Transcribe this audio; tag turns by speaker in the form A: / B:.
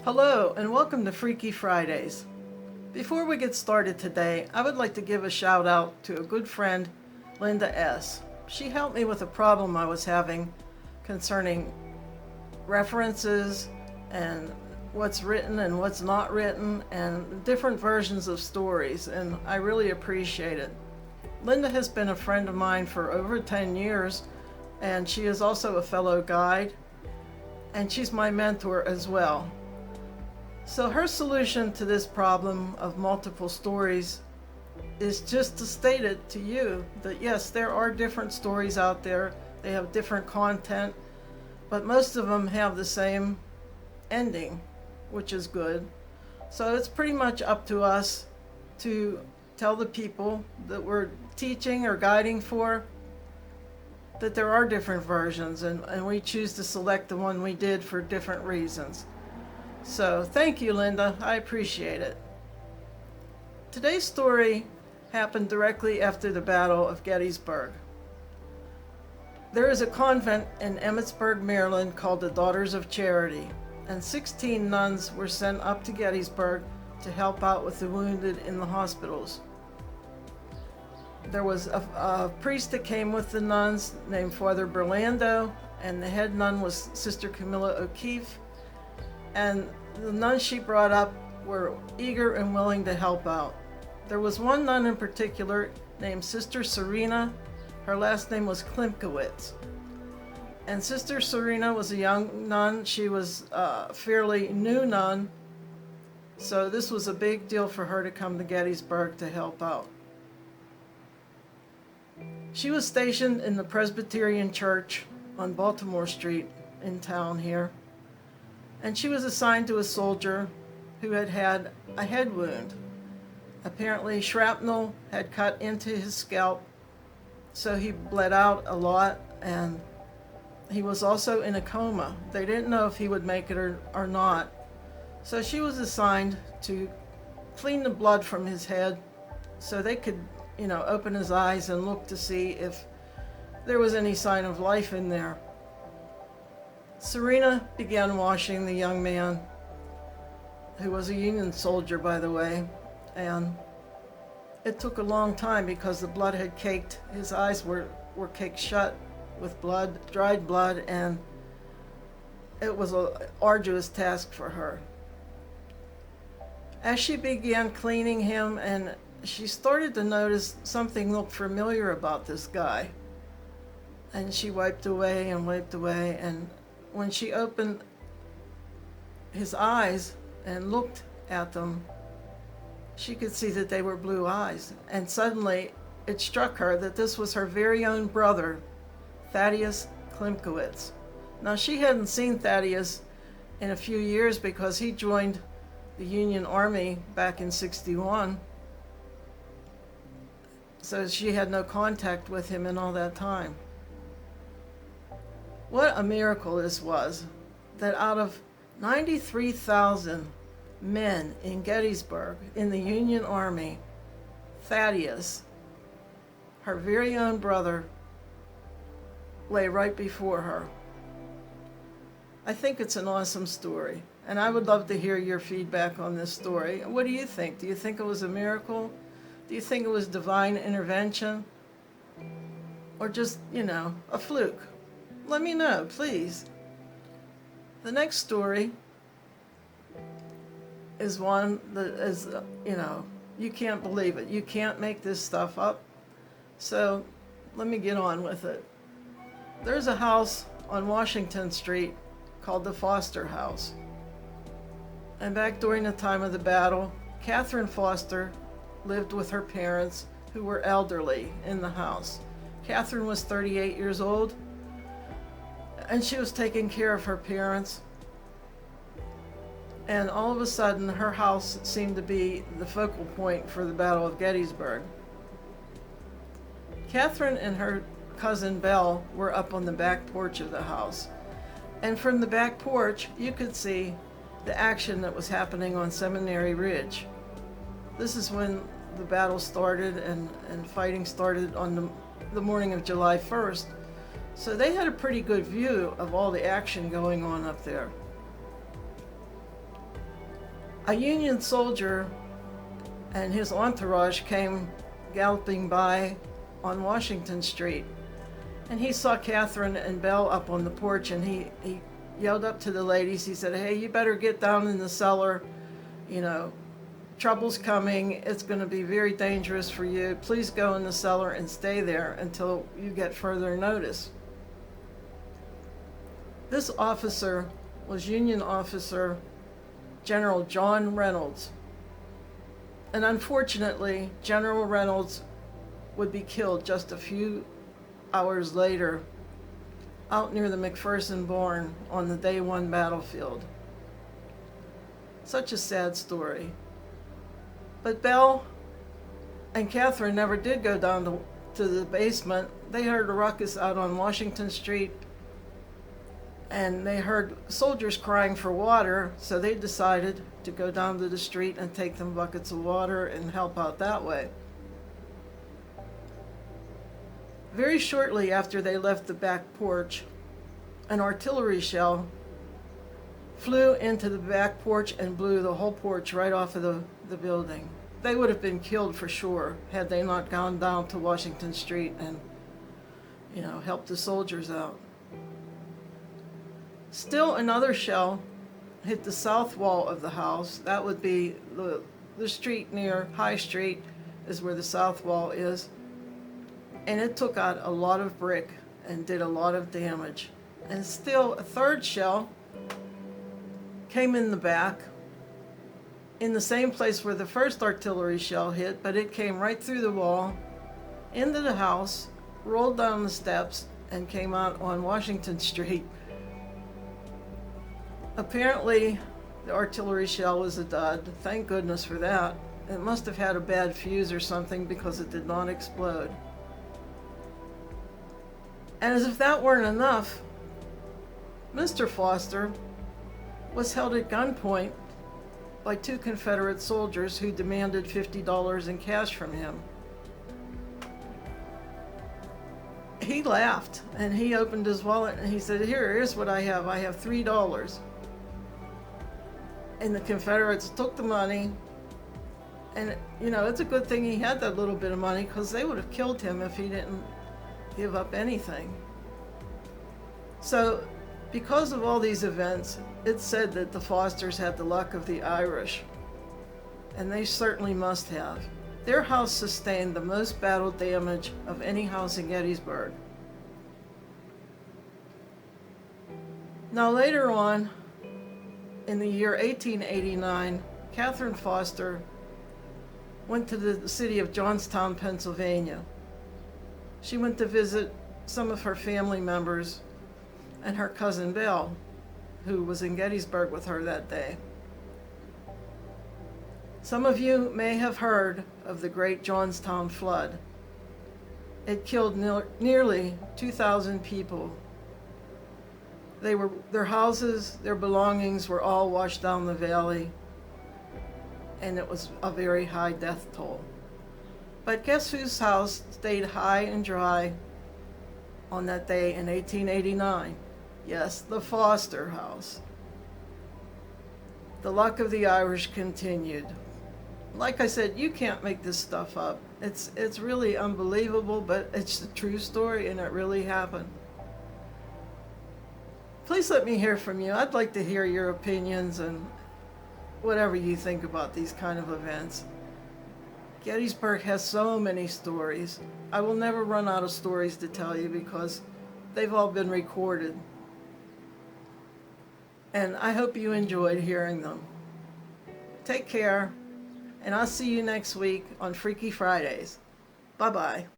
A: Hello, and welcome to Freaky Fridays. Before we get started today, I would like to give a shout out to a good friend, Linda S. She helped me with a problem I was having concerning references and what's written and what's not written and different versions of stories, and I really appreciate it. Linda has been a friend of mine for over 10 years, and she is also a fellow guide, and she's my mentor as well. So her solution to this problem of multiple stories is just to state it to you that yes, there are different stories out there, they have different content, but most of them have the same ending, which is good. So it's pretty much up to us to tell the people that we're teaching or guiding for that there are different versions, and we choose to select the one we did for different reasons. So thank you, Linda. I appreciate it. Today's story happened directly after the Battle of Gettysburg. There is a convent in Emmitsburg, Maryland called the Daughters of Charity, and 16 nuns were sent up to Gettysburg to help out with the wounded in the hospitals. There was a priest that came with the nuns named Father Burlando, and the head nun was Sister Camilla O'Keefe. And the nuns she brought up were eager and willing to help out. There was one nun in particular named Sister Serena. Her last name was Klimkowitz. And Sister Serena was a young nun. She was a fairly new nun. So this was a big deal for her to come to Gettysburg to help out. She was stationed in the Presbyterian Church on Baltimore Street in town here. And she was assigned to a soldier who had had a head wound. Apparently shrapnel had cut into his scalp, so he bled out a lot, and he was also in a coma. They didn't know if he would make it or not. So she was assigned to clean the blood from his head so they could, open his eyes and look to see if there was any sign of life in there. Serena began washing the young man, who was a Union soldier, by the way, and it took a long time because the blood had caked. His eyes were caked shut with blood, dried blood, and it was an arduous task for her. As she began cleaning him, and she started to notice something looked familiar about this guy, and she wiped away, and when she opened his eyes and looked at them, she could see that they were blue eyes. And suddenly it struck her that this was her very own brother, Thaddeus Klimkowitz. Now, she hadn't seen Thaddeus in a few years because he joined the Union Army back in '61. So she had no contact with him in all that time. What a miracle this was, that out of 93,000 men in Gettysburg in the Union Army, Thaddeus, her very own brother, lay right before her. I think it's an awesome story, and I would love to hear your feedback on this story. What do you think? Do you think it was a miracle? Do you think it was divine intervention? Or just, a fluke? Let me know, please. The next story is one that is, you can't believe it. You can't make this stuff up. So let me get on with it. There's a house on Washington Street called the Foster House. And back during the time of the battle, Catherine Foster lived with her parents, who were elderly, in the house. Catherine was 38 years old, and she was taking care of her parents. And all of a sudden, her house seemed to be the focal point for the Battle of Gettysburg. Catherine and her cousin Belle were up on the back porch of the house. And from the back porch, you could see the action that was happening on Seminary Ridge. This is when the battle started and fighting started on the morning of July 1st. So they had a pretty good view of all the action going on up there. A Union soldier and his entourage came galloping by on Washington Street, and he saw Catherine and Belle up on the porch, and he yelled up to the ladies. He said, "Hey, you better get down in the cellar. You know, trouble's coming. It's going to be very dangerous for you. Please go in the cellar and stay there until you get further notice." This officer was Union officer General John Reynolds. And unfortunately, General Reynolds would be killed just a few hours later out near the McPherson barn on the Day One battlefield. Such a sad story. But Belle and Catherine never did go down to the basement. They heard a ruckus out on Washington Street, and they heard soldiers crying for water, so they decided to go down to the street and take them buckets of water and help out that way. Very shortly after they left the back porch, an artillery shell flew into the back porch and blew the whole porch right off of the building. They would have been killed for sure had they not gone down to Washington Street and, helped the soldiers out. Still another shell hit the south wall of the house. That would be the street near High Street is where the south wall is. And it took out a lot of brick and did a lot of damage. And still a third shell came in the back in the same place where the first artillery shell hit, but it came right through the wall, into the house, rolled down the steps, and came out on Washington Street. Apparently, the artillery shell was a dud. Thank goodness for that. It must have had a bad fuse or something because it did not explode. And as if that weren't enough, Mr. Foster was held at gunpoint by two Confederate soldiers who demanded $50 in cash from him. He laughed and he opened his wallet and he said, here's what I have. I have $3. And the Confederates took the money, and it's a good thing he had that little bit of money, because they would have killed him if he didn't give up anything. So because of all these events, it's said that the Fosters had the luck of the Irish, and they certainly must have. Their house sustained the most battle damage of any house in Gettysburg. Now later on, in the year 1889, Catherine Foster went to the city of Johnstown, Pennsylvania. She went to visit some of her family members and her cousin Belle, who was in Gettysburg with her that day. Some of you may have heard of the Great Johnstown Flood. It killed nearly 2,000 people. Their houses, their belongings were all washed down the valley, and it was a very high death toll. But guess whose house stayed high and dry on that day in 1889? Yes, the Foster house. The luck of the Irish continued. Like I said, you can't make this stuff up. It's really unbelievable, but it's a true story, and it really happened. Please let me hear from you. I'd like to hear your opinions and whatever you think about these kind of events. Gettysburg has so many stories. I will never run out of stories to tell you because they've all been recorded. And I hope you enjoyed hearing them. Take care, and I'll see you next week on Freaky Fridays. Bye-bye.